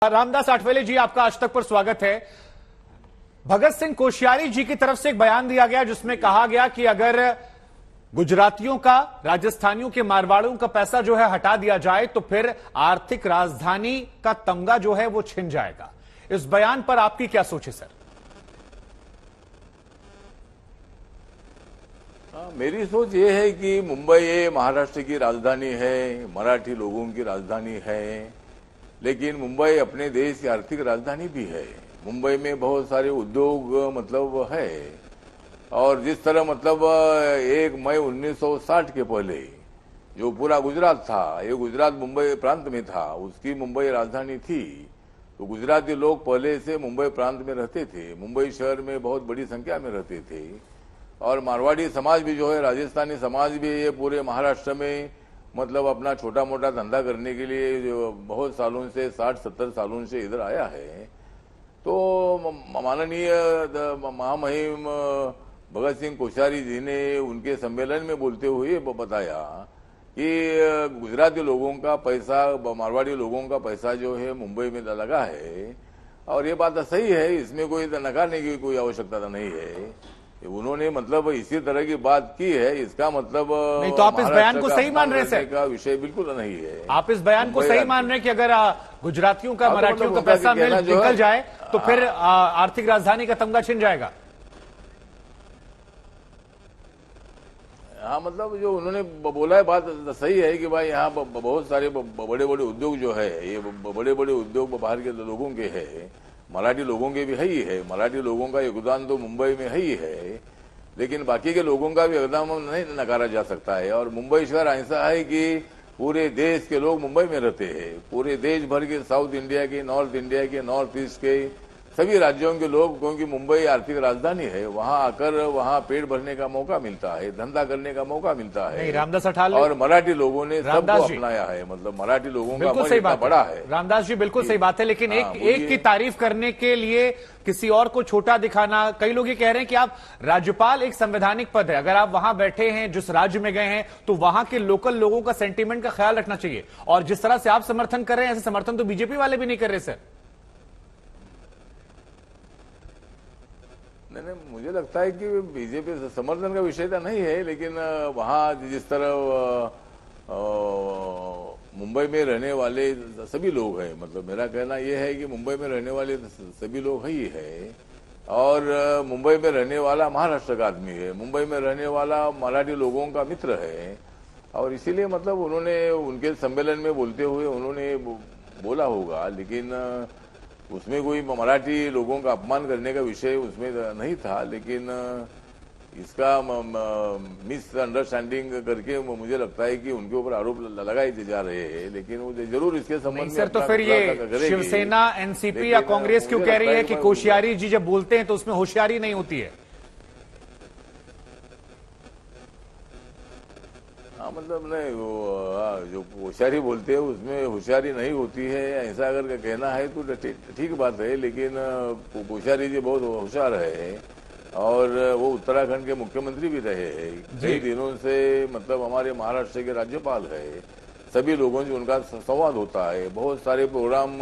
रामदास आठवले जी, आपका आज तक पर स्वागत है। भगत सिंह कोश्यारी जी की तरफ से एक बयान दिया गया जिसमें कहा गया कि अगर गुजरातियों का, राजस्थानियों के, मारवाड़ों का पैसा जो है हटा दिया जाए तो फिर आर्थिक राजधानी का तमगा जो है वो छिन जाएगा। इस बयान पर आपकी क्या सोच है सर? मेरी सोच ये है कि मुंबई ये महाराष्ट्र की राजधानी है, मराठी लोगों की राजधानी है, लेकिन मुंबई अपने देश की आर्थिक राजधानी भी है। मुंबई में बहुत सारे उद्योग मतलब है, और जिस तरह मतलब 1 मई 1960 के पहले जो पूरा गुजरात था, ये गुजरात मुंबई प्रांत में था, उसकी मुंबई राजधानी थी। तो गुजराती लोग पहले से मुंबई प्रांत में रहते थे, मुंबई शहर में बहुत बड़ी संख्या में रहते थे। और मारवाड़ी समाज भी जो है, राजस्थानी समाज भी ये पूरे महाराष्ट्र में मतलब अपना छोटा मोटा धंधा करने के लिए जो बहुत सालों से 60-70 सालों से इधर आया है। तो माननीय महामहिम भगत सिंह कोश्यारी जी ने उनके सम्मेलन में बोलते हुए बताया कि गुजराती लोगों का पैसा, मारवाड़ी लोगों का पैसा जो है मुंबई में लगा है, और ये बात सही है, इसमें कोई नकारने की कोई आवश्यकता नहीं है। उन्होंने मतलब इसी तरह की बात की है, इसका मतलब नहीं। तो आप इस बयान को सही मान रहे हैं सर? का विषय बिल्कुल नहीं है। आप इस बयान को सही मान रहे हैं कि अगर गुजरातियों का, मराठियों का पैसा निकल जाए तो फिर आर्थिक राजधानी का तमगा छिन जाएगा? हाँ, मतलब जो उन्होंने बोला है बात सही है कि भाई यहाँ बहुत सारे बड़े बड़े उद्योग जो है, ये बड़े बड़े उद्योग बाहर के लोगों के हैं, मराठी लोगों के भी है ही है। मराठी लोगों का योगदान तो मुंबई में है ही है, लेकिन बाकी के लोगों का भी योगदान नहीं नकारा जा सकता है। और मुंबई शहर ऐसा है कि पूरे देश के लोग मुंबई में रहते हैं, पूरे देश भर के, साउथ इंडिया के, नॉर्थ इंडिया के, नॉर्थ ईस्ट के सभी राज्यों के लोग, क्योंकि मुंबई आर्थिक राजधानी है, वहां आकर वहां पेट भरने का मौका मिलता है, धंधा करने का मौका मिलता है। रामदास आठवले और मराठी लोगों ने सबको अपनाया है, मतलब मराठी लोगों का मन इतना बड़ा है। रामदास जी, बिल्कुल सही बात है, लेकिन एक की तारीफ करने के लिए किसी और को छोटा दिखाना, कई लोग ये कह रहे हैं कि आप राज्यपाल एक संवैधानिक पद है, अगर आप वहां बैठे हैं, जिस राज्य में गए हैं, तो वहां के लोकल लोगों का सेंटीमेंट का ख्याल रखना चाहिए। और जिस तरह से आप समर्थन कर रहे हैं, ऐसे समर्थन तो बीजेपी वाले भी नहीं कर रहे सर। नहीं, मुझे लगता है कि बीजेपी समर्थन का विषय तो नहीं है, लेकिन वहाँ जिस तरह मुंबई में रहने वाले सभी लोग हैं, मतलब मेरा कहना यह है कि मुंबई में रहने वाले सभी लोग ही है, और मुंबई में रहने वाला महाराष्ट्र का आदमी है, मुंबई में रहने वाला मराठी लोगों का मित्र है, और इसीलिए मतलब उन्होंने उनके सम्मेलन में बोलते हुए उन्होंने बोला होगा, लेकिन उसमें कोई मराठी लोगों का अपमान करने का विषय उसमें नहीं था। लेकिन इसका मिसअंडरस्टैंडिंग करके मुझे लगता है कि उनके ऊपर आरोप लगाए जा रहे हैं, लेकिन वो जरूर इसके संबंध में सर, तो फिर ये शिवसेना, एनसीपी या कांग्रेस क्यों कह रही है कि कोश्यारी जी जब बोलते हैं तो उसमें होशियारी नहीं होती है? हाँ, मतलब नहीं, वो जो होशियारी बोलते हैं उसमें होशियारी नहीं होती है, ऐसा अगर कहना है तो ठीक बात है, लेकिन कोश्यारी जी बहुत होशियार है, और वो उत्तराखंड के मुख्यमंत्री भी रहे हैं कई दिनों से, मतलब हमारे महाराष्ट्र के राज्यपाल है। सभी लोगों से उनका संवाद होता है, बहुत सारे प्रोग्राम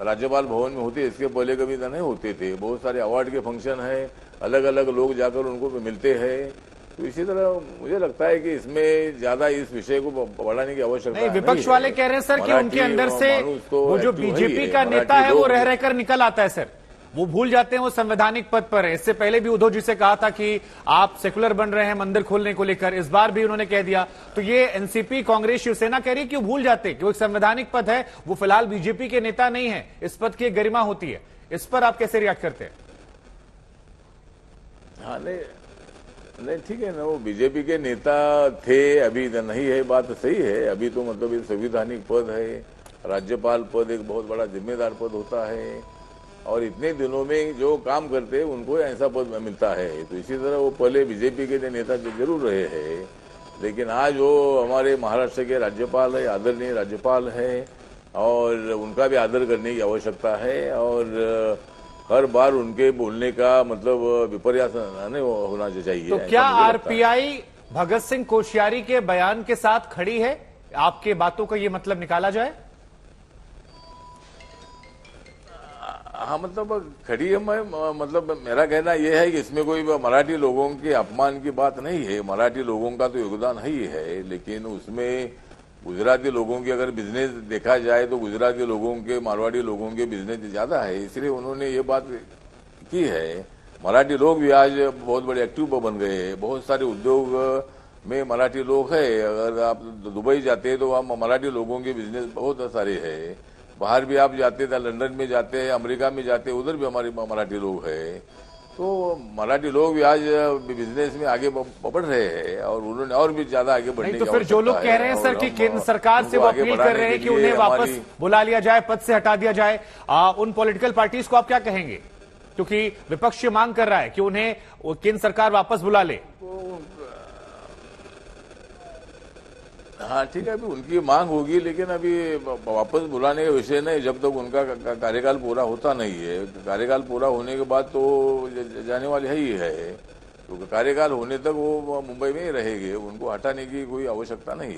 राज्यपाल भवन में होते, इसके पहले कभी नहीं होते थे। बहुत सारे अवार्ड के फंक्शन है, अलग अलग लोग जाकर उनको मिलते हैं। तो इसी तरह मुझे लगता है कि इसमें ज्यादा इस विषय को बढ़ाने की आवश्यकता नहीं। विपक्ष वाले कह रहे हैं सर कि उनके अंदर से वो जो बीजेपी का नेता है वो रह रहकर निकल आता है सर, वो भूल जाते हैं वो संवैधानिक पद पर है। इससे पहले भी उद्धव जी से कहा था कि आप सेकुलर बन रहे हैं मंदिर खोलने को लेकर, इस बार भी उन्होंने कह दिया। तो ये एनसीपी, कांग्रेस, शिवसेना कह रही है कि वो भूल जाते कि वो एक संवैधानिक पद है, वो फिलहाल बीजेपी के नेता नहीं है, इस पद की गरिमा होती है। इस पर आप कैसे रिएक्ट करते हैं? हाँ, नहीं ठीक है ना, वो बीजेपी के नेता थे, अभी नहीं है, बात सही है। अभी तो मतलब ये संवैधानिक पद है, राज्यपाल पद एक बहुत बड़ा जिम्मेदार पद होता है, और इतने दिनों में जो काम करते हैं उनको ऐसा पद मिलता है। तो इसी तरह वो पहले बीजेपी के नेता जरूर रहे हैं, लेकिन आज वो हमारे महाराष्ट्र के राज्यपाल है, आदरणीय राज्यपाल है, और उनका भी आदर करने की आवश्यकता है। और हर बार उनके बोलने का मतलब विपर्यास नहीं होना चाहिए। तो क्या आरपीआई भगत सिंह कोश्यारी के बयान के साथ खड़ी है? आपके बातों का ये मतलब निकाला जाए? हाँ, मतलब खड़ी है। मैं मतलब मेरा कहना यह है कि इसमें कोई मराठी लोगों के अपमान की बात नहीं है। मराठी लोगों का तो योगदान ही है, लेकिन उसमें गुजराती लोगों की अगर बिजनेस देखा जाए तो गुजराती लोगों के, मारवाड़ी लोगों के बिजनेस ज्यादा है, इसलिए उन्होंने ये बात की है। मराठी लोग भी आज बहुत बड़े एक्टिव बन गए हैं। बहुत सारे उद्योग में मराठी लोग हैं। अगर आप दुबई जाते हैं तो वहाँ मराठी लोगों के बिजनेस बहुत सारे हैं। बाहर भी आप जाते थे, लंदन में जाते हैं, अमेरिका में जाते हैं, उधर भी हमारे मराठी लोग हैं। तो मराठी लोग भी आज बिजनेस में आगे बढ़ रहे हैं और उन्होंने और भी ज्यादा आगे बढ़ने नहीं की तो फिर जो लोग आवश्यकता कह रहे हैं है। सर और कि हम केंद्र सरकार से वो उनको आगे अपील कर बढ़ाने रहे हैं के कि लिए उन्हें वापस हमारी- बुला लिया जाए, पद से हटा दिया जाए, उन पॉलिटिकल पार्टीज को आप क्या कहेंगे? क्योंकि विपक्ष ये मांग कर रहा है कि उन्हें केंद्र सरकार वापस बुला ले। हाँ ठीक है, अभी उनकी मांग होगी, लेकिन अभी वापस बुलाने का विषय नहीं जब तक उनका कार्यकाल पूरा होता नहीं है। कार्यकाल पूरा होने के बाद तो जाने वाले ही है। तो कार्यकाल होने तक वो मुंबई में ही रहेंगे, उनको हटाने की कोई आवश्यकता नहीं है।